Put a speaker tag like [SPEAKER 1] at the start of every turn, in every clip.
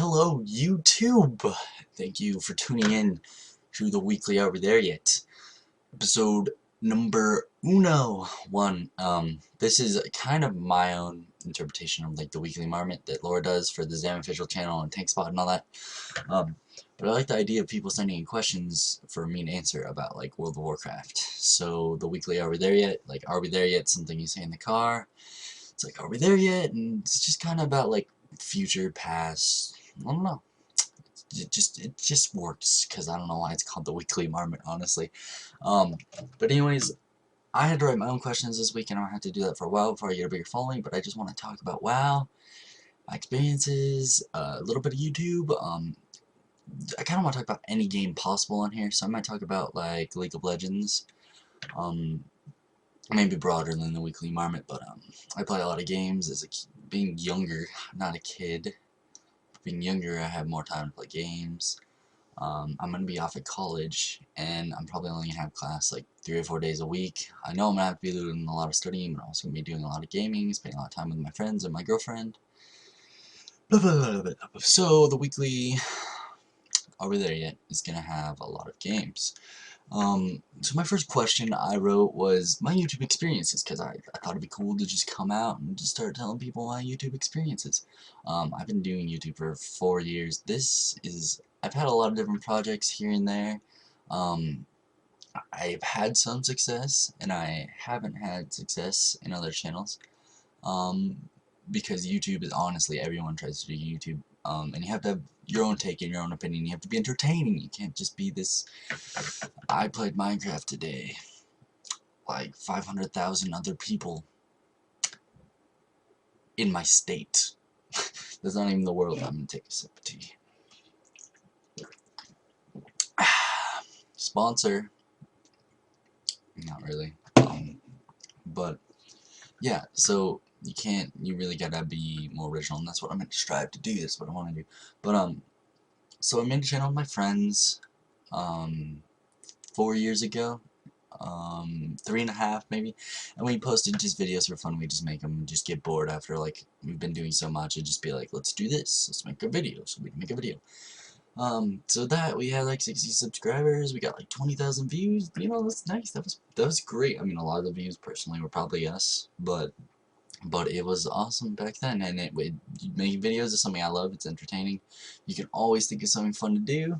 [SPEAKER 1] Hello, YouTube! Thank you for tuning in to the weekly Are We There Yet? Episode number one. This is kind of my own interpretation of like the weekly marmot that Laura does for the Zam official channel and Tank Spot and all that. But I like the idea of people sending in questions for me to answer about like World of Warcraft. So the weekly Are We There Yet? Like, are we there yet? Something you say in the car. It's like, are we there yet? And it's just kind of about like future, past. I don't know. It just works because I don't know why it's called the weekly marmot, honestly. But anyways, I had to write my own questions this week, and I don't have to do that for a while before I get a bigger following. But I just want to talk about WoW, my experiences, a little bit of YouTube. I kind of want to talk about any game possible on here, so I might talk about like League of Legends. Maybe broader than the weekly marmot, but I play a lot of games as being younger, not a kid. Being younger, I have more time to play games. I'm going to be off at college, and I'm probably only going to have class like 3 or 4 days a week. I know I'm going to have to be doing a lot of studying, but I'm also going to be doing a lot of gaming, spending a lot of time with my friends and my girlfriend. So the weekly Are We There Yet is going to have a lot of games. So my first question I wrote was my YouTube experiences, because I thought it'd be cool to just come out and just start telling people my YouTube experiences. I've been doing YouTube for 4 years. I've had a lot of different projects here and there. I've had some success, and I haven't had success in other channels. Because YouTube is honestly, everyone tries to do YouTube. And you have to have your own take and your own opinion. You have to be entertaining. You can't just be this, I played Minecraft today, like 500,000 other people in my state. That's not even the world. I'm gonna take a sip of tea. Sponsor. Not really. But yeah, so you really gotta be more original, and that's what I'm gonna strive to do. That's what I want to do. But so I made a channel with my friends 4 years ago, 3.5 maybe, and we posted just videos for fun. We just make them and just get bored after like we've been doing so much, and just be like, let's do this, let's make a video, so we can make a video. So that we had like 60 subscribers, we got like 20,000 views. You know, that's nice. That was great. I mean, a lot of the views personally were probably us, but it was awesome back then. And making videos is something I love. It's entertaining. You can always think of something fun to do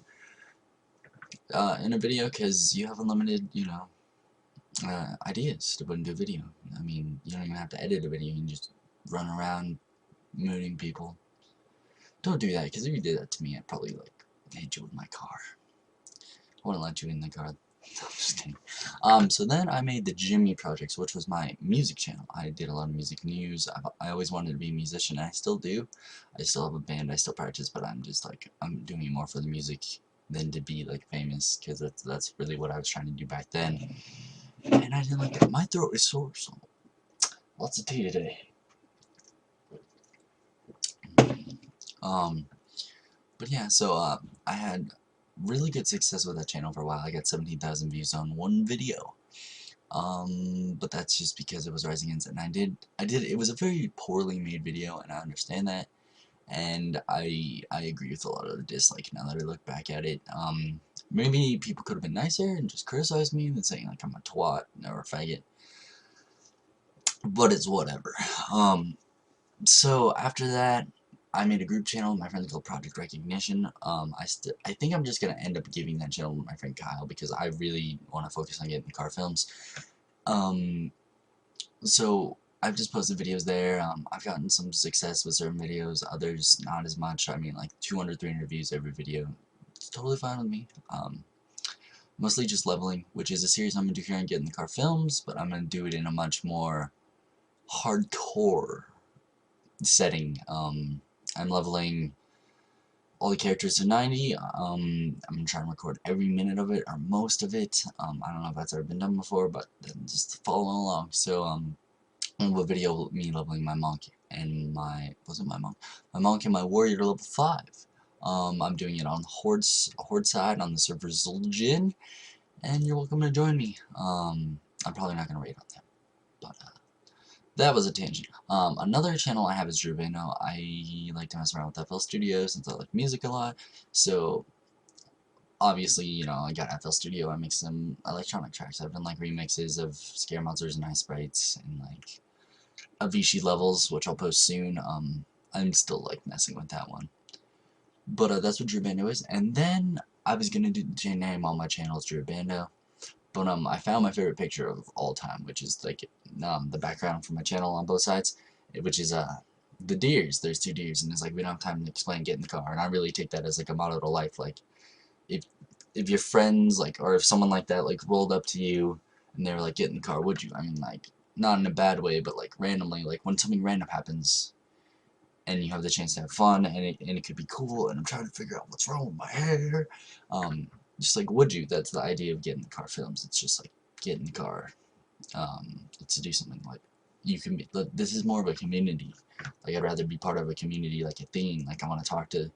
[SPEAKER 1] in a video, because you have unlimited, you know, ideas to put into a video. I mean, you don't even have to edit a video. You can just run around mooning people. Don't do that, because if you did that to me, I'd probably like hit you with my car. I wouldn't let you in the car. I'm just kidding. So then I made the Jimmy Projects, which was my music channel. I did a lot of music news. I always wanted to be a musician, and I still do. I still have a band. I still practice, but I'm just like, I'm doing it more for the music than to be like famous, because that's really what I was trying to do back then. And I didn't like that. My throat is sore, so lots of tea today. But yeah, so I had really good success with that channel for a while. I got 17,000 views on one video. But that's just because it was Rising Inns, and it was a very poorly made video, and I understand that. And I agree with a lot of the dislike now that I look back at it. Maybe people could have been nicer and just criticized me than saying like I'm a twat or a faggot. But it's whatever. So after that, I made a group channel with my friend called Project Recognition. I think I'm just gonna end up giving that channel to my friend Kyle, because I really want to focus on getting car films. So I've just posted videos there. I've gotten some success with certain videos, others not as much. I mean, like 200, 300 views every video. It's totally fine with me. Mostly just leveling, which is a series I'm gonna do here on Getting the Car Films, but I'm gonna do it in a much more hardcore setting. I'm leveling all the characters to 90. I'm gonna try and record every minute of it, or most of it. I don't know if that's ever been done before, but just following along. So I have a video of me leveling my monk and my monk and my warrior to level 5. I'm doing it on Horde side on the server Zul'jin, and you're welcome to join me. I'm probably not gonna raid on them, but that was a tangent. Another channel I have is Drew Bando. I like to mess around with FL Studio since I like music a lot. So obviously, you know, I got FL Studio. I make some electronic tracks. I've done like remixes of Scare Monsters and Ice Sprites and like Avicii levels, which I'll post soon. I'm still like messing with that one. But that's what Drew Bando is. And then I was gonna name all my channels Drew Bando. But I found my favorite picture of all time, which is like the background for my channel on both sides, which is the deers. There's two deers, and it's like we don't have time to explain. Get in the car, and I really take that as like a motto to life. Like if your friends like, or if someone like that like rolled up to you and they were like, get in the car, would you? I mean, like not in a bad way, but like randomly, like when something random happens and you have the chance to have fun, and it could be cool, and I'm trying to figure out what's wrong with my hair. Just like, would you? That's the idea of Get in the Car films. It's just like, get in the car. Let's do something like, you can be, this is more of a community. Like, I'd rather be part of a community, like a thing. Like, I want to talk to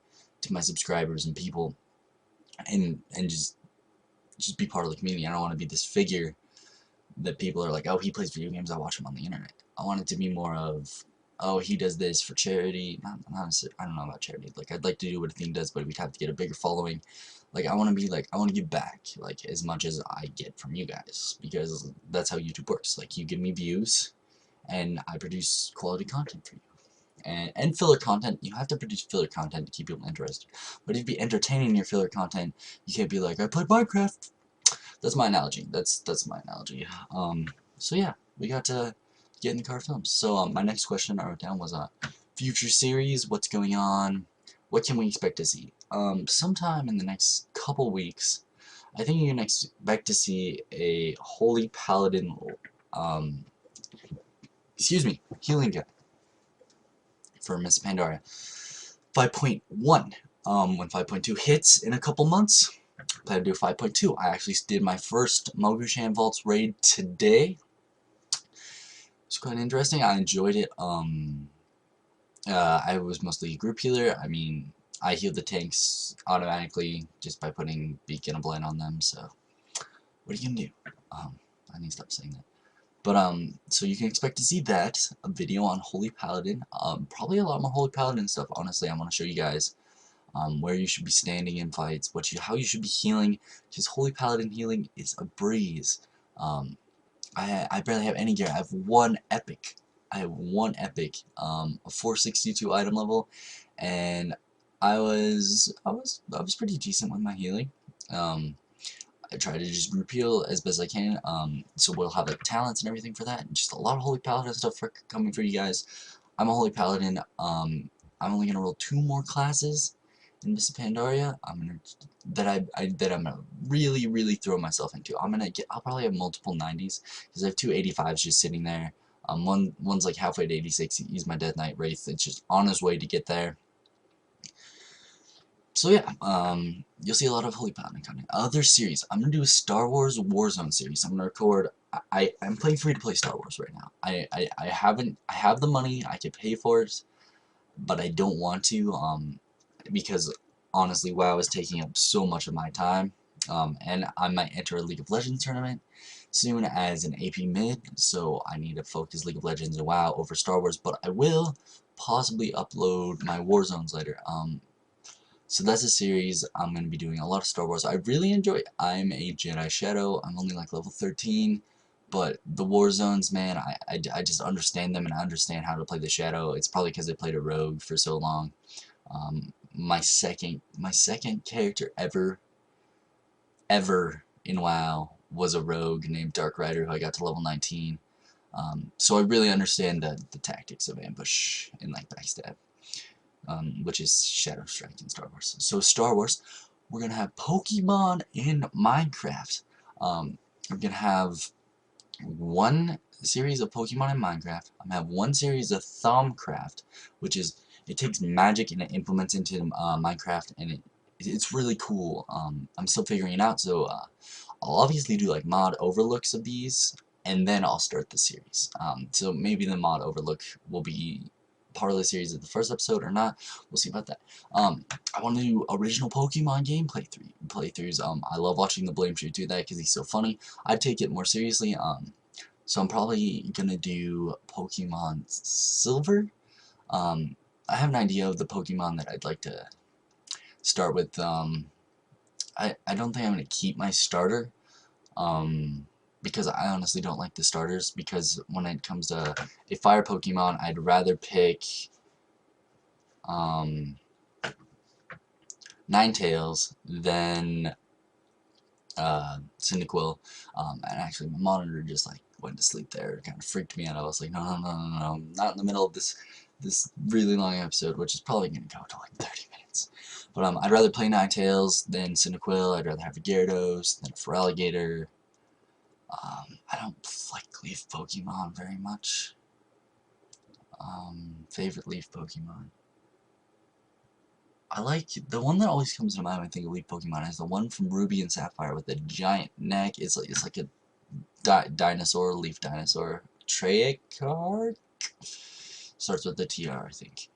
[SPEAKER 1] my subscribers and people, and just be part of the community. I don't want to be this figure that people are like, oh, he plays video games, I watch him on the internet. I want it to be more of, oh, he does this for charity. Not I don't know about charity. Like, I'd like to do what a thing does, but we'd have to get a bigger following. Like, I want to be like, I want to give back, like, as much as I get from you guys, because that's how YouTube works. Like, you give me views, and I produce quality content for you. And filler content, you have to produce filler content to keep people interested. But if you be entertaining your filler content, you can't be like, I played Minecraft. That's my analogy. That's my analogy. So yeah, we got to Get in the Car films. So my next question I wrote down was future series. What's going on? What can we expect to see? Sometime in the next couple weeks, I think you can expect to see a Holy Paladin, excuse me, healing guide for Miss Pandaria 5.1. When 5.2 hits in a couple months, plan to do 5.2. I actually did my first Mogushan Vaults raid today. It's quite interesting. I enjoyed it. I was mostly a group healer. I mean, I healed the tanks automatically just by putting Beacon of Blight on them, so what are you gonna do? I need to stop saying that. But, so you can expect to see that, a video on Holy Paladin, probably a lot more Holy Paladin stuff, honestly. I want to show you guys, where you should be standing in fights, how you should be healing, because Holy Paladin healing is a breeze. I barely have any gear. I have one epic. I have one epic, a 462 item level, and I was pretty decent with my healing. I try to just group heal as best I can. So we'll have like talents and everything for that. Just a lot of Holy Paladin stuff coming for you guys. I'm a Holy Paladin. I'm only gonna roll 2 more classes in Miss Pandaria. That I'm gonna really throw myself into. I'll probably have multiple 90s because I have 2 85s just sitting there. One's like halfway to 86. He's my Death Knight Wraith. It's just on his way to get there. So yeah, you'll see a lot of Holy Paladin content. Other series, I'm gonna do a Star Wars Warzone series. I'm gonna record. I'm playing free to play Star Wars right now. I have the money. I could pay for it, but I don't want to. Because honestly, WoW is taking up so much of my time. And I might enter a League of Legends tournament soon as an AP mid, so I need to focus League of Legends and WoW over Star Wars. But I will possibly upload my Warzones later. So that's a series. I'm going to be doing a lot of Star Wars. I really enjoy it. I'm a Jedi Shadow. I'm only like level 13. But the War Zones, man, I just understand them, and I understand how to play the Shadow. It's probably because I played a Rogue for so long. My second character ever in WoW was a Rogue named Dark Rider, who I got to level 19. So I really understand the tactics of ambush and like backstab. Which is Shadow Strike in Star Wars. So Star Wars, we're gonna have Pokemon in Minecraft. We're gonna have one series of Pokemon in Minecraft. I'm gonna have one series of Thaumcraft, which is, it takes magic and it implements into Minecraft, and it's really cool. I'm still figuring it out, so I'll obviously do like mod overlooks of these, and then I'll start the series. So maybe the mod overlook will be part of the series of the first episode or not. We'll see about that. I want to do original Pokemon game playthroughs. I love watching the Blame Shoot do that because he's so funny. I'd take it more seriously. So I'm probably gonna do Pokemon Silver. Um, I have an idea of the Pokemon that I'd like to start with. I don't think I'm gonna keep my starter. Because I honestly don't like the starters, because when it comes to a fire Pokemon, I'd rather pick um, Ninetales than Cyndaquil. And actually my monitor just like went to sleep there. It kind of freaked me out. I was like, no, no, no, no, no, I'm not in the middle of this really long episode, which is probably going to go to like 30 minutes. But I'd rather play Ninetales than Cyndaquil. I'd rather have a Gyarados than a Feraligatr. I don't like leaf Pokemon very much. Favorite leaf Pokemon. I like the one that always comes to mind when I think of leaf Pokemon is the one from Ruby and Sapphire with the giant neck. It's like a dinosaur, leaf dinosaur. Treyarch starts with the TR, I think.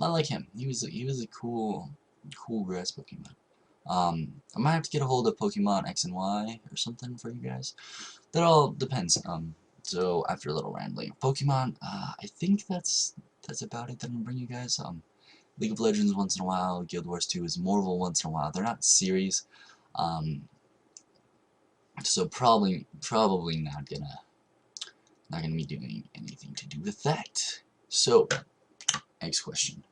[SPEAKER 1] I like him. He was a cool grass Pokemon. I might have to get a hold of Pokemon X and Y or something for you guys. That all depends. So after a little rambling, Pokemon. I think that's about it that I'm gonna bring you guys. League of Legends once in a while. Guild Wars 2 is Marvel once in a while. They're not series. Um, so probably not gonna be doing anything to do with that. So next question.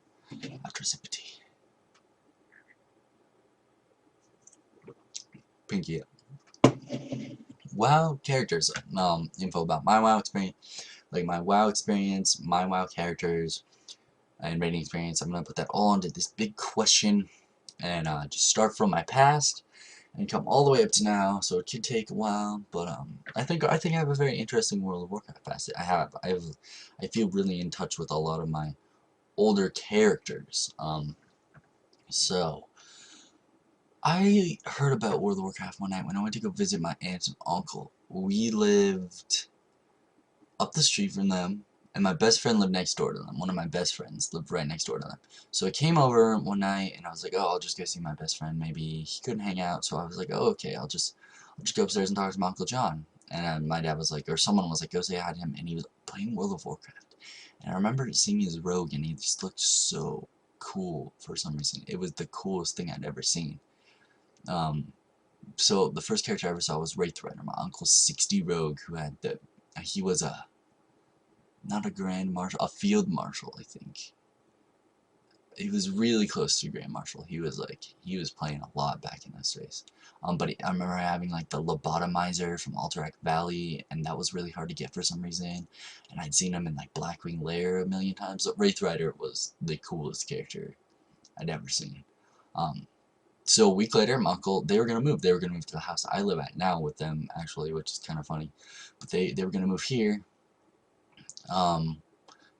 [SPEAKER 1] After sip of tea. Pinky up. WoW characters. Info about my WoW experience. Like my WoW experience, my WoW characters, and rating experience. I'm gonna put that all into this big question, and just start from my past and come all the way up to now. So it could take a while, but I think I have a very interesting World of Warcraft past. I feel really in touch with a lot of my older characters. So I heard about World of Warcraft one night when I went to go visit my aunt and uncle. We lived up the street from them, and my best friend lived next door to them. One of my best friends lived right next door to them. So I came over one night, and I was like, oh, I'll just go see my best friend. Maybe he couldn't hang out, so I was like, oh, okay, I'll just go upstairs and talk to my Uncle John. And my dad was like, or someone was like, go say hi to him, and he was playing World of Warcraft. And I remember seeing his rogue, and he just looked so cool for some reason. It was the coolest thing I'd ever seen. So the first character I ever saw was Wraith Rider, my uncle's 60 rogue, who had he was not a Grand Marshal, a Field Marshal, I think. He was really close to Grand Marshal. He was playing a lot back in those days. I remember having like the Lobotomizer from Alterac Valley, and that was really hard to get for some reason. And I'd seen him in like Blackwing Lair a million times. So Wraith Rider was the coolest character I'd ever seen. So a week later, my uncle, they were gonna move. They were gonna move to the house I live at now with them, actually, which is kind of funny. But they were gonna move here.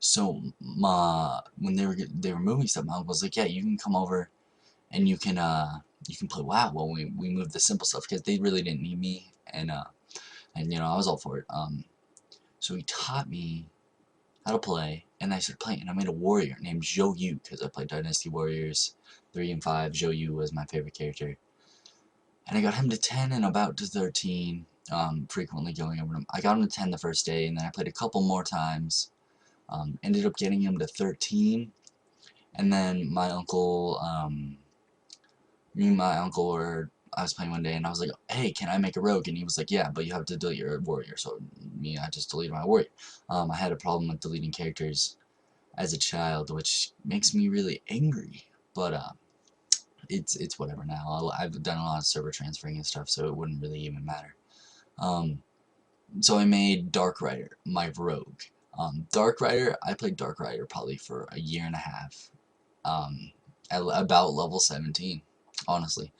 [SPEAKER 1] So when they were moving stuff, my uncle was like, yeah, you can come over and you can play WoW while we move the simple stuff, because they really didn't need me, and I was all for it. So he taught me how to play, and I started playing, and I made a warrior named Zhou Yu, because I played Dynasty Warriors 3 and 5. Zhou Yu was my favorite character. And I got him to 10 and about to 13, frequently going over him. I got him to 10 the first day, and then I played a couple more times. Ended up getting him to 13, and then my uncle, me and my uncle I was playing one day, and I was like, hey, can I make a rogue? And he was like, yeah, but you have to delete your warrior. So I just deleted my warrior. I had a problem with deleting characters as a child, which makes me really angry, but it's whatever now. I've done a lot of server transferring and stuff, so it wouldn't really even matter. So I made Dark Rider my rogue. Dark Rider, I played Dark Rider probably for a year and a half, at about level 17, honestly.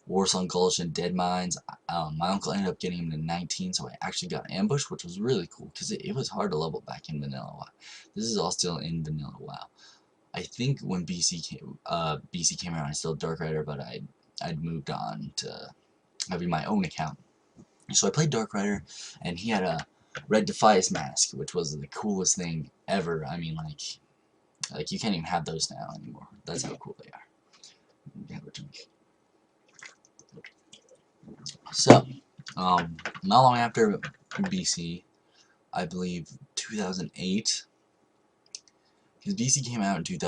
[SPEAKER 1] Warsong Gulch and Dead Mines, my uncle ended up getting him to 19, so I actually got Ambush, which was really cool, because it was hard to level back in Vanilla WoW. This is all still in Vanilla WoW. I think when BC came around, I still had Dark Rider, but I'd moved on to having my own account. So I played Dark Rider, and he had a Red Defias mask, which was the coolest thing ever. I mean, like you can't even have those now anymore. That's how cool they are. Have a drink. So, not long after BC, I believe 2008. Because BC came out in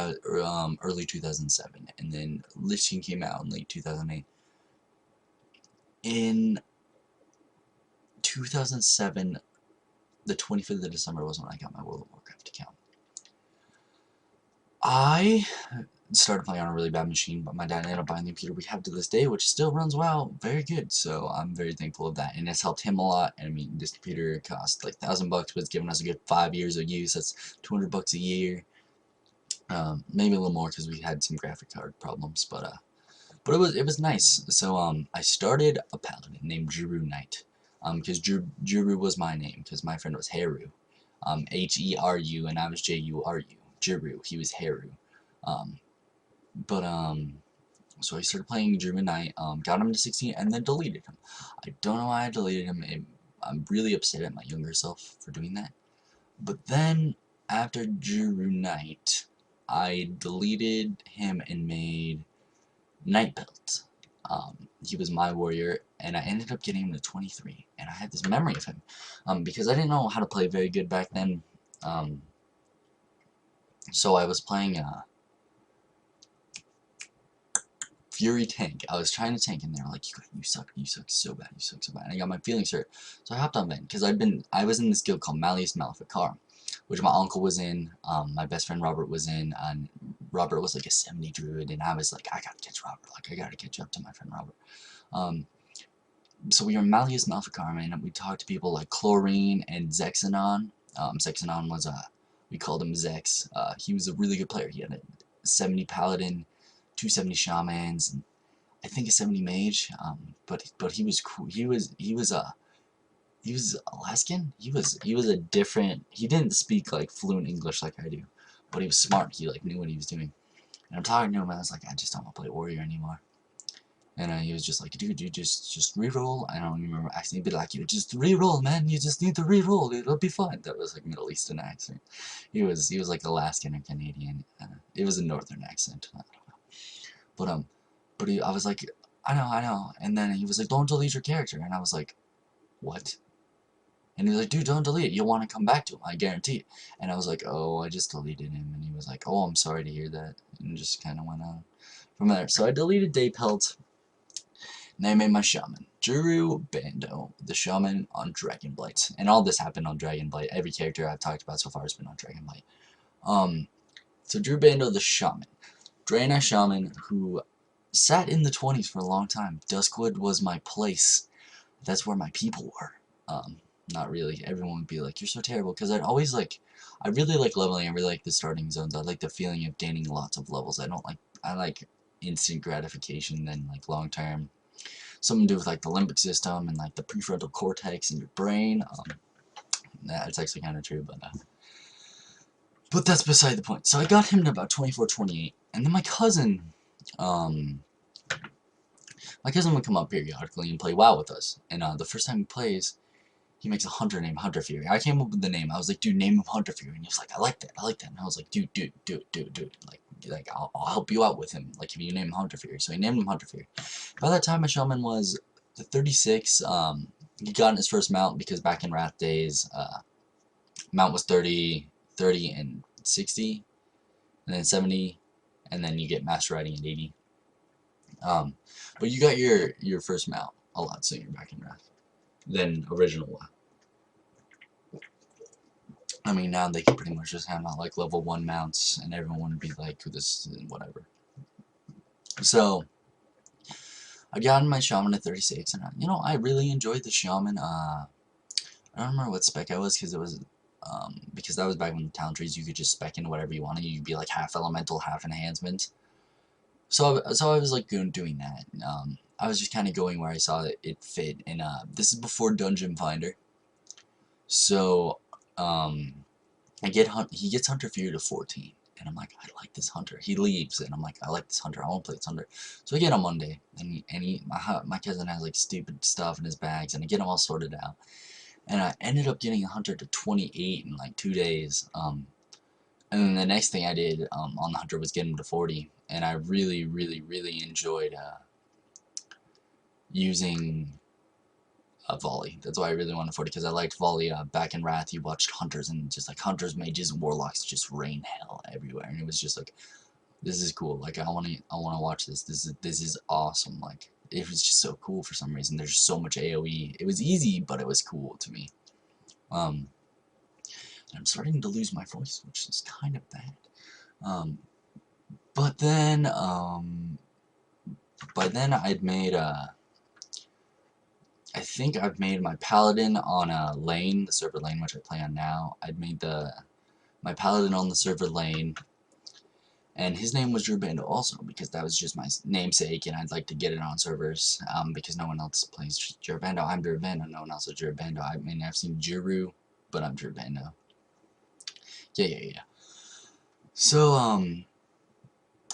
[SPEAKER 1] early 2007, and then Lich King came out in late 2008. In 2007, the 25th of December was when I got my World of Warcraft account. I started playing on a really bad machine, but my dad ended up buying the computer we have to this day, which still runs well, very good. So I'm very thankful of that, and it's helped him a lot. And I mean, this computer cost like $1,000, but it's given us a good 5 years of use. That's $200 a year, maybe a little more because we had some graphic card problems, but it was nice. So I started a paladin named Juru Knight, because Juru was my name because my friend was Heru, Heru, and I was Juru. Juru, he was Heru, um, but so I started playing Juru Knight, got him to 16, and then deleted him. I don't know why I deleted him. I'm really upset at my younger self for doing that. But then after Juru Knight, I deleted him and made Night Belt. He was my warrior, and I ended up getting him to 23, and I had this memory of him, because I didn't know how to play very good back then, so I was playing, Fury Tank. I was trying to tank, and they were like, you suck so bad, and I got my feelings hurt, so I hopped on Vayne, because I was in this guild called Malleus Maleficarum, which my uncle was in, my best friend Robert was in, and Robert was like a 70 druid, and I was like, I gotta catch Robert, like, I gotta catch up to my friend Robert. So we were in Malleus Maleficarum, and we talked to people like Chlorine and Zexanon. Zexanon was, we called him Zex. He was a really good player. He had a 70 paladin, 270 shamans, and I think a 70 mage. But he was cool. He was Alaskan. He was a different. He didn't speak like fluent English like I do, but he was smart. He like knew what he was doing. And I'm talking to him, and I was like, I just don't want to play warrior anymore. And he was just like, dude, you just reroll. I don't remember accent. He'd be like, you just reroll, man. You just need to reroll. It'll be fine. That was like Middle Eastern accent. He was like Alaskan or Canadian. It was a Northern accent. I don't know. But I was like, I know. And then he was like, don't delete your character. And I was like, what? And he was like, dude, don't delete it. You'll want to come back to him. I guarantee it. And I was like, oh, I just deleted him. And he was like, oh, I'm sorry to hear that. And just kind of went on from there. So I deleted Daypelt. And I made my shaman, Juru Bando, the shaman on Dragonblight. And all this happened on Dragonblight. Every character I've talked about so far has been on Dragonblight. So Juru Bando, the shaman. Draenei shaman who sat in the 20s for a long time. Duskwood was my place. That's where my people were. Not really. Everyone would be like, you're so terrible. Because I really like leveling. I really like the starting zones. I like the feeling of gaining lots of levels. I like instant gratification than like long term. Something to do with like the limbic system and like the prefrontal cortex in your brain. It's actually kind of true, but that's beside the point. So I got him to about 24, 28, and then my cousin would come up periodically and play WoW with us. And the first time he plays, he makes a hunter named Hunter Fury. I came up with the name. I was like, dude, name him Hunter Fury. And he was like, I like that. And I was like, dude, do it. Like I'll help you out with him. Like if you name him Hunter Fury. So he named him Hunter Fury. By that time, my shaman was the 36. He got in his first mount because back in Wrath days, mount was 30, and 60, and then 70, and then you get master riding at 80. But you got your first mount a lot sooner back in Wrath than original WoW. I mean, now they can pretty much just hand out like level 1 mounts, and everyone would be like, this, whatever. So I got in my shaman at 36, and I really enjoyed the shaman. I don't remember what spec I was, because that was back when the talent trees you could just spec in whatever you wanted. You'd be like half elemental, half enhancement. So I was like doing that. I was just kind of going where I saw it fit, and this is before Dungeon Finder. So he gets Hunter Fury to 14. And I'm like, I like this hunter. He leaves, and I'm like, I like this hunter. I want to play this hunter. So I get him Monday, and my cousin has like stupid stuff in his bags, and I get him all sorted out. And I ended up getting a hunter to 28 in like 2 days. And then the next thing I did on the hunter was get him to 40, and I really enjoyed using Volley. That's why I really wanted 40, because I liked Volley. Back in Wrath, you watched Hunters, and just like Hunters, Mages, and Warlocks just rain hell everywhere, and it was just like, this is cool. Like I wanna watch this. This is awesome. Like it was just so cool for some reason. There's just so much AOE. It was easy, but it was cool to me. And I'm starting to lose my voice, which is kind of bad. But then by then I'd made I think I've made my paladin on a lane, the server lane which I play on now. I'd made my paladin on the server lane, and his name was Gerbando also, because that was just my namesake, and I'd like to get it on servers, because no one else plays Gerbando. I'm Gerbando, no one else is Gerbando. I mean, I've seen Jiru, but I'm Gerbando. Yeah. So,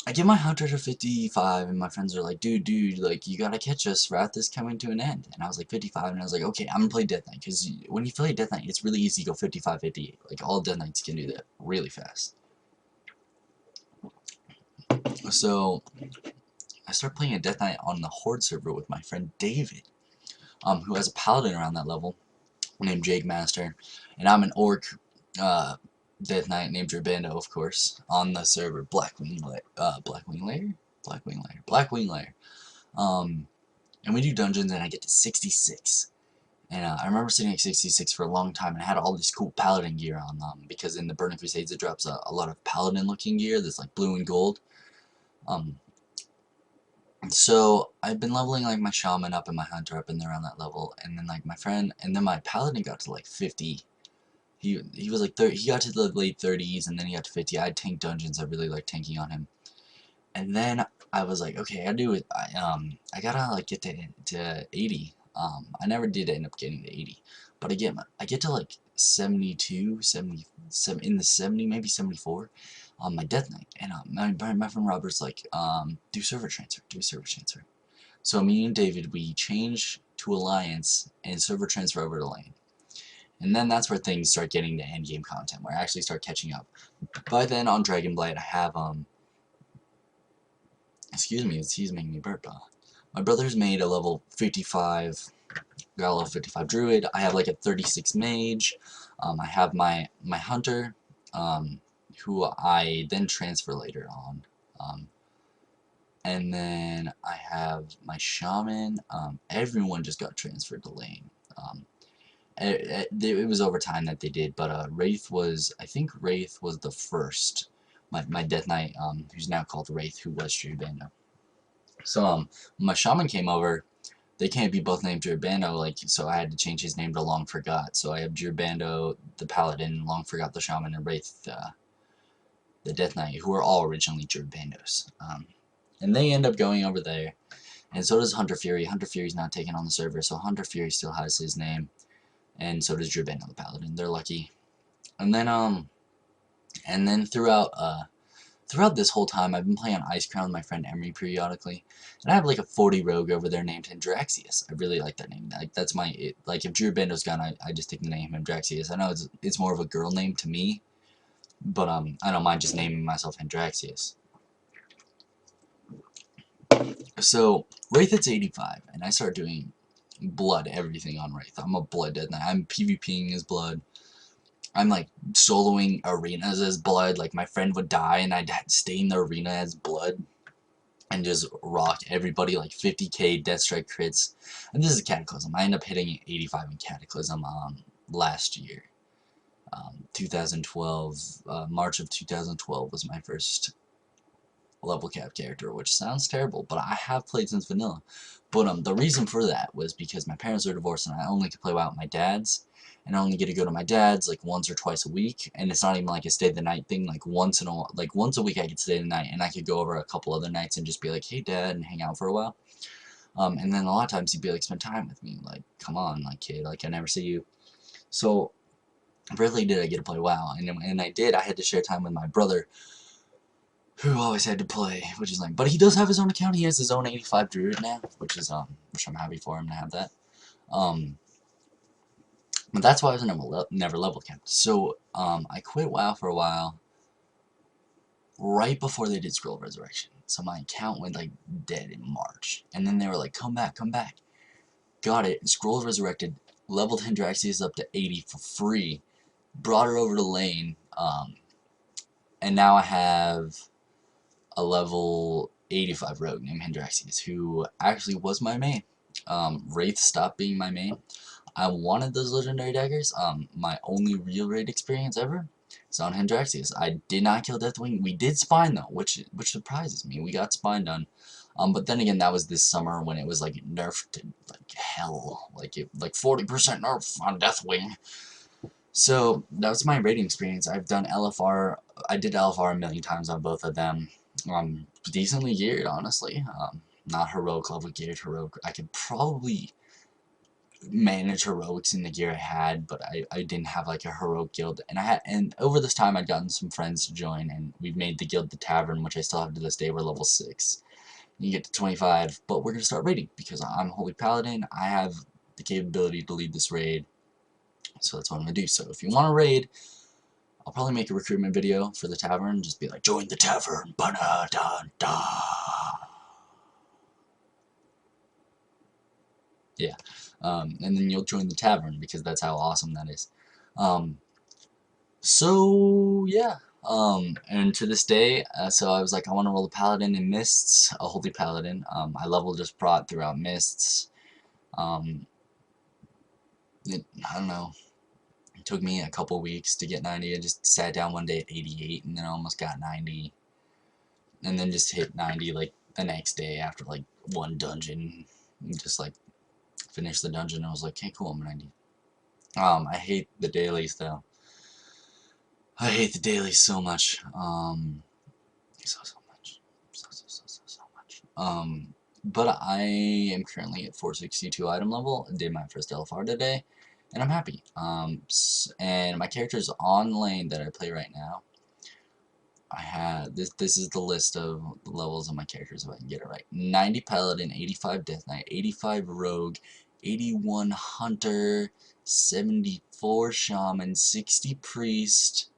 [SPEAKER 1] I get my hunter to 55, and my friends are like, dude, like, you gotta catch us, Wrath is coming to an end. And I was like, 55, and I was like, okay, I'm gonna play Death Knight, because when you play Death Knight, it's really easy to go 55, 58. Like, all Death Knights can do that really fast. So, I start playing a Death Knight on the Horde server with my friend David, who has a paladin around that level, named Jake Master, and I'm an orc, Death Knight named Gerbando, of course, on the server Blackwing Lair. And we do dungeons, and I get to 66. And I remember sitting at 66 for a long time, and I had all this cool paladin gear on, because in the Burning Crusades it drops a lot of paladin-looking gear that's like blue and gold. So I've been leveling like my shaman up and my hunter up, and they're on that level, and then like my friend, and then my paladin got to like 50. He was like 30, he got to the late 30s, and then he got to 50. I'd tank dungeons. I really liked tanking on him. And then I was like, okay, I do it. I gotta like get to 80. I never did end up getting to 80, but I get to like 72, 77, in the 70, maybe 74 on my Death Knight. And my friend Robert's like, do a server transfer. So me and David, we change to Alliance and server transfer over to Lane. And then that's where things start getting to endgame content, where I actually start catching up. By then, on Dragonblight, I have, excuse me, he's making me burp. My brother's made a level 55, got a level 55 druid. I have like a 36 mage. I have my hunter, who I then transfer later on. And then I have my shaman. Everyone just got transferred to lane. It was over time that they did, but Wraith was, I think Wraith was the first, my Death Knight, who's now called Wraith, who was Gerbando. So, when my shaman came over, they can't be both named Gerbando, like, so I had to change his name to Long Forgot. So I have Gerbando, the Paladin, Long Forgot the Shaman, and Wraith, the Death Knight, who are all originally Gerbandos. And they end up going over there, and so does Hunter Fury. Hunter Fury's not taken on the server, so Hunter Fury still has his name. And so does Gerbando the Paladin. They're lucky. And then throughout this whole time, I've been playing on Ice Crown with my friend Emery periodically, and I have like a 40 rogue over there named Andraxius. I really like that name. Like that's like if Gerbando's gone, I just take the name Andraxius. I know it's more of a girl name to me, but I don't mind just naming myself Andraxius. So Wraith it's 85, and I start doing blood everything on Wraith. I'm a blood dead knight. I'm PvPing as blood. I'm like soloing arenas as blood. Like my friend would die and I'd stay in the arena as blood and just rock everybody like 50k death strike crits. And this is Cataclysm. I end up hitting 85 in Cataclysm last year. 2012, March of 2012 was my first level cap character, which sounds terrible, but I have played since vanilla. But the reason for that was because my parents are divorced and I only could play WoW at my dad's, and I only get to go to my dad's like once or twice a week, and it's not even like a stay the night thing. Like once a week I could stay the night, and I could go over a couple other nights and just be like, hey dad, and hang out for a while. And then a lot of times he'd be like, spend time with me, like come on, like kid, like I never see you. So rarely did I get to play WoW, and I did. I had to share time with my brother, who always had to play, which is lame. But he does have his own account. He has his own 85 druid now, which I'm happy for him to have that. But that's why I was never level capped. So I quit WoW for a while, right before they did Scroll of Resurrection. So my account went like dead in March, and then they were like, come back, come back. got it, scroll resurrected, leveled Andraxius up to 80 for free, brought her over to lane, and now I have a level 85 rogue named Andraxius, who actually was my main. Wraith stopped being my main. I wanted those legendary daggers. My only real raid experience ever is on Andraxius. I did not kill Deathwing. We did spine though, which surprises me. We got spine done. But then again, that was this summer when it was like nerfed to like hell, like 40% nerf on Deathwing. So that was my raiding experience. I've done LFR. I did LFR a million times on both of them. Decently geared, honestly. Not heroic level geared. Heroic. I could probably manage heroics in the gear I had, but I didn't have like a heroic guild. And over this time I'd gotten some friends to join, and we've made the guild the Tavern, which I still have to this day. We're level 6. You get to 25, but we're gonna start raiding because I'm Holy Paladin. I have the capability to lead this raid, so that's what I'm gonna do. So if you want to raid, I'll probably make a recruitment video for the Tavern. Just be like, join the Tavern, ba-da-da-da. Yeah. And then you'll join the Tavern because that's how awesome that is. So yeah. And to this day, so I was like, I want to roll a Paladin in Mists, a Holy Paladin. I leveled just Prot throughout Mists. I don't know. It took me a couple weeks to get 90. I just sat down one day at 88 and then I almost got 90. And then just hit 90 like the next day after like one dungeon. Just like finished the dungeon. I was like, okay, cool, I'm 90. I hate the dailies though. I hate the dailies so much. So much. So much. But I am currently at 462 item level. I did my first LFR today, and I'm happy. And my character is on lane that I play right now. I had this is the list of the levels of my characters if I can get it right. 90 Paladin, 85 Death Knight, 85 Rogue, 81 Hunter, 74 Shaman, 60 Priest,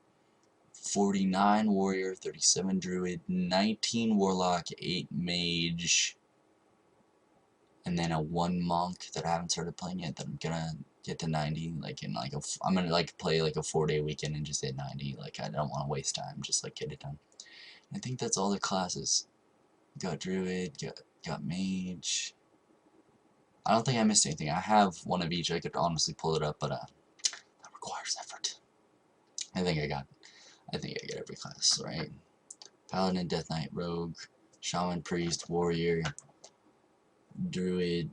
[SPEAKER 1] 49 Warrior, 37 Druid, 19 Warlock, 8 Mage, and then a 1 Monk that I haven't started playing yet that I'm gonna get to 90, like in like I'm gonna like play like a 4-day weekend and just hit 90, like I don't want to waste time, just like get it done. I think that's all the classes. Got Druid, got Mage. I don't think I missed anything. I have one of each. I could honestly pull it up, but that requires effort. I think I got every class, right? Paladin, Death Knight, Rogue, Shaman, Priest, Warrior, Druid,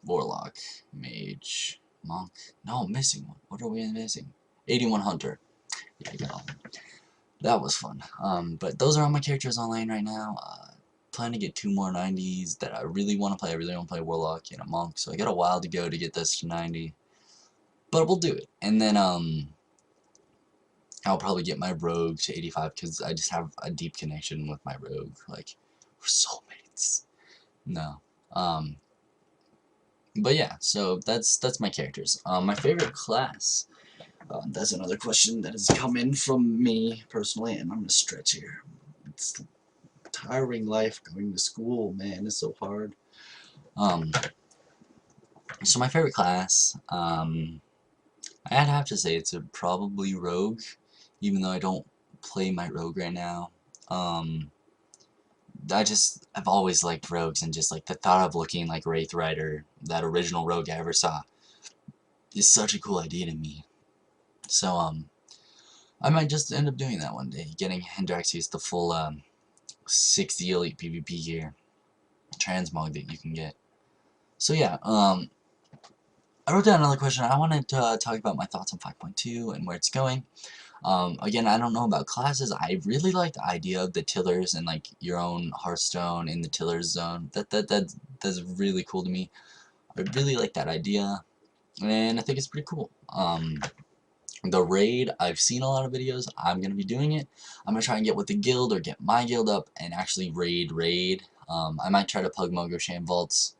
[SPEAKER 1] Warlock, Mage, Monk. No, I'm missing one. What are we missing? 81 Hunter. Yeah, I got all of them. That was fun. But those are all my characters on lane right now. Plan to get 2 more 90s that I really want to play. I really want to play Warlock and a Monk, so I got a while to go to get this to 90. But we'll do it. And then, I'll probably get my Rogue to 85 because I just have a deep connection with my Rogue. Like, we're soulmates. No. But yeah, so that's my characters. My favorite class. That's another question that has come in from me personally, and I'm gonna stretch here. It's tiring life going to school, man. It's so hard. So my favorite class, I'd have to say it's probably Rogue, even though I don't play my Rogue right now. I've always liked Rogues, and just like the thought of looking like Wraith Rider, that original Rogue I ever saw, is such a cool idea to me. So I might just end up doing that one day, getting Andraxius the full 60 elite PvP gear, transmog that you can get. So yeah, I wrote down another question. I wanted to talk about my thoughts on 5.2 and where it's going. Again, I don't know about classes. I really like the idea of the tillers and like your own Hearthstone in the tillers zone. That's really cool to me. I really like that idea, and I think it's pretty cool. The raid, I've seen a lot of videos. I'm gonna be doing it. I'm gonna try and get with the guild or get my guild up and actually raid. I might try to plug Mogoshan vaults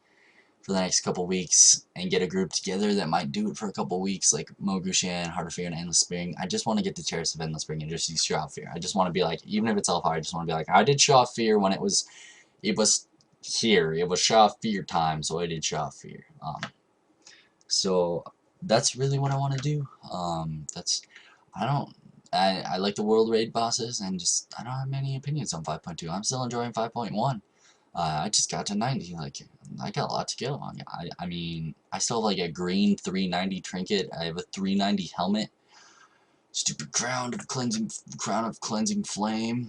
[SPEAKER 1] for the next couple weeks and get a group together that might do it for a couple weeks, like Mogoshan, Heart of Fear, and Endless Spring. I just want to get the Terrace of Endless Spring and just use Show Off Fear. I just want to be like, even if it's Hellfire, I just want to be like, I did Show Off Fear when it was here. It was Shafir time, so I did Shafir. So that's really what I want to do. I don't I like the world raid bosses, and just I don't have many opinions on 5.2. I'm still enjoying 5.1. I just got to 90. Like, I got a lot to go. I mean, I still have like a green 390 trinket. I have a 390 helmet. Stupid crown of cleansing flame.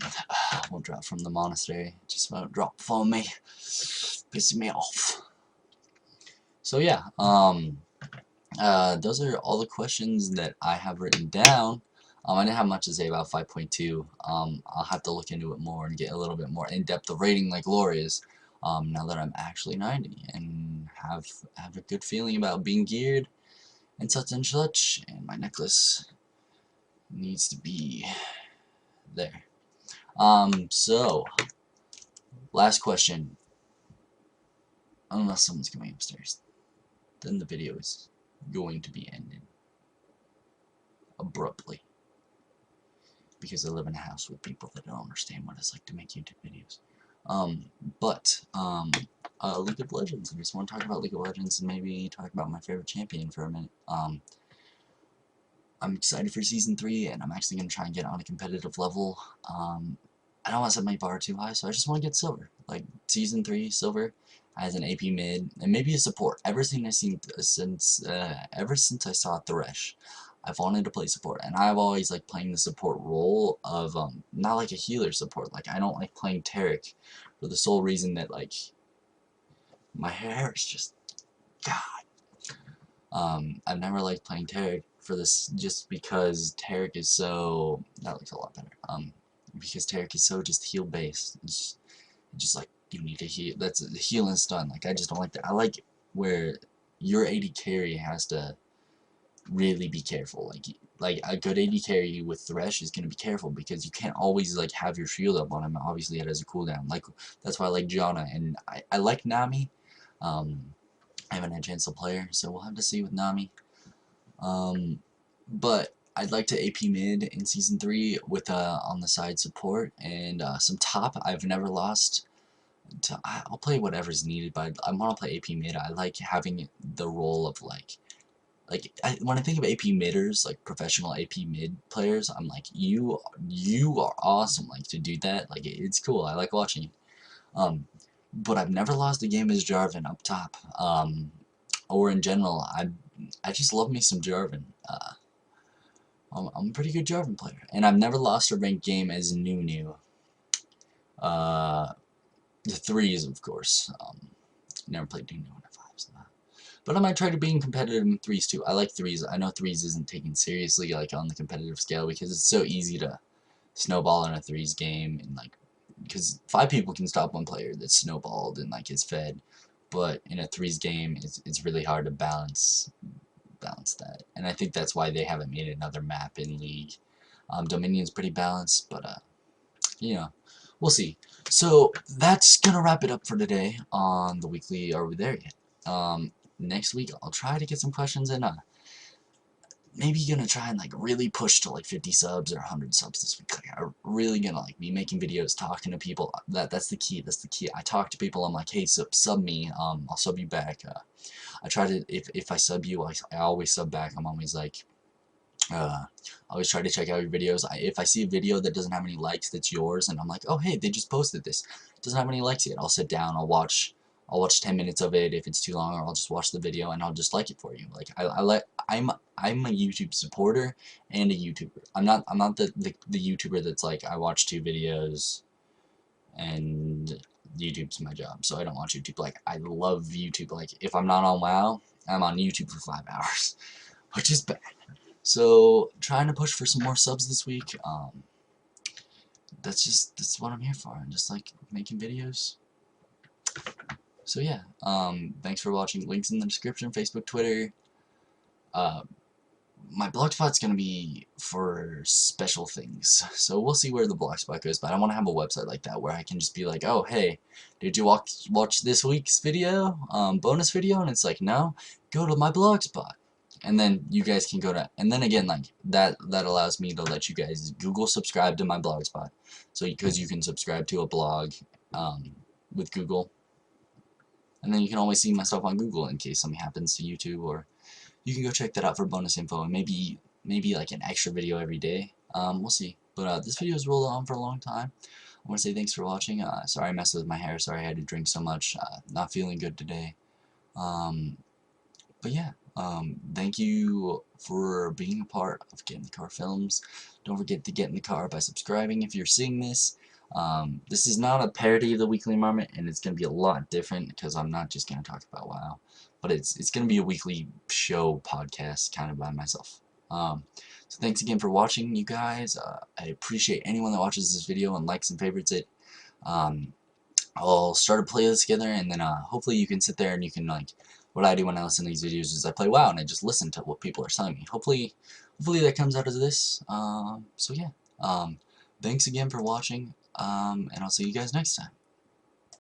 [SPEAKER 1] Won't drop from the monastery. Just won't drop for me. Pissing me off. So yeah, those are all the questions that I have written down. I didn't have much to say about 5.2. I'll have to look into it more and get a little bit more in-depth of rating like Lore is. Now that I'm actually 90 and have a good feeling about being geared and such, and my necklace needs to be there. So last question. Unless someone's coming upstairs, then the video is going to be ended abruptly. Because I live in a house with people that don't understand what it's like to make YouTube videos. League of Legends. I just want to talk about League of Legends and maybe talk about my favorite champion for a minute. I'm excited for Season 3, and I'm actually going to try and get on a competitive level. I don't want to set my bar too high, so I just want to get silver. Like, Season 3, silver, as an AP mid, and maybe a support. Ever since I saw Thresh, I've wanted to play support, and I've always liked playing the support role of, not like a healer support. Like, I don't like playing Taric for the sole reason that, like, my hair is just, God. I've never liked playing Taric for this, just because Taric is so, that looks a lot better, because Taric is so just heal-based. It's just like, you need to heal, that's the heal and stun. Like, I just don't like that. I like where your AD carry has to really be careful. Like a good AD carry with Thresh is gonna be careful, because you can't always like have your shield up on him. Obviously it has a cooldown. Like, that's why I like Janna, and I like Nami. I haven't had a chance to play her, so we'll have to see with Nami. But I'd like to AP mid in Season 3 with on the side support, and some top. I've never lost. I'll play whatever's needed, but I want to play AP mid. I like having the role of when I think of AP midders, like professional AP mid players, I'm like, you are awesome, like, to do that. Like, it's cool. I like watching you. But I've never lost a game as Jarvan up top. Or in general, I just love me some Jarvan. I'm a pretty good Jarvan player, and I've never lost a ranked game as Nunu. The threes, of course. Never played Nunu in the fives. But I might try to be competitive in threes too. I like threes. I know threes isn't taken seriously like on the competitive scale, because it's so easy to snowball in a threes game, and like, because 5 people can stop one player that's snowballed and like is fed, but in a threes game it's really hard to balance that, and I think that's why they haven't made another map in League. Dominion's pretty balanced, but you know, we'll see. So that's gonna wrap it up for today on the weekly Are We There Yet? Next week I'll try to get some questions in. Maybe gonna try and like really push to like 50 subs or 100 subs this week. Like, I'm really gonna like be making videos, talking to people. That's the key. That's the key. I talk to people. I'm like, hey, sub me. I'll sub you back. I try to, if I sub you, I always sub back. I'm always like, I always try to check out your videos. If I see a video that doesn't have any likes that's yours, and I'm like, oh hey, they just posted this, it doesn't have any likes yet, I'll sit down, I'll watch 10 minutes of it if it's too long, or I'll just watch the video and I'll just like it for you. Like, I'm a YouTube supporter and a YouTuber. I'm not the YouTuber that's like, I watch 2 videos and YouTube's my job, so I don't watch YouTube. Like, I love YouTube. Like, if I'm not on WoW, I'm on YouTube for 5 hours, which is bad. So, trying to push for some more subs this week. That's what I'm here for. I'm just like making videos. So yeah, thanks for watching. Links in the description, Facebook, Twitter. My blogspot's gonna be for special things, so we'll see where the blogspot goes, but I want to have a website like that where I can just be like, oh hey, did you watch this week's video, bonus video? And it's like, no, go to my blogspot. And then you guys can go to, and then again, like, that allows me to let you guys Google subscribe to my blogspot. So, because you can subscribe to a blog with Google, And then you can always see my stuff on Google in case something happens to YouTube, or you can go check that out for bonus info, and maybe like an extra video every day. We'll see. But this video has rolled on for a long time. I want to say thanks for watching. Sorry I messed with my hair. Sorry I had to drink so much. Not feeling good today. Um, but yeah, thank you for being a part of Get in the Car Films. Don't forget to get in the car by subscribing if you're seeing this. This is not a parody of the Weekly Marmot, and it's going to be a lot different because I'm not just going to talk about WoW, but it's going to be a weekly show podcast kind of by myself. So thanks again for watching, you guys. I appreciate anyone that watches this video and likes and favorites it. I'll start a playlist together, and then hopefully you can sit there and you can, like, what I do when I listen to these videos is I play WoW and I just listen to what people are telling me. Hopefully that comes out of this. So yeah, thanks again for watching, and I'll see you guys next time.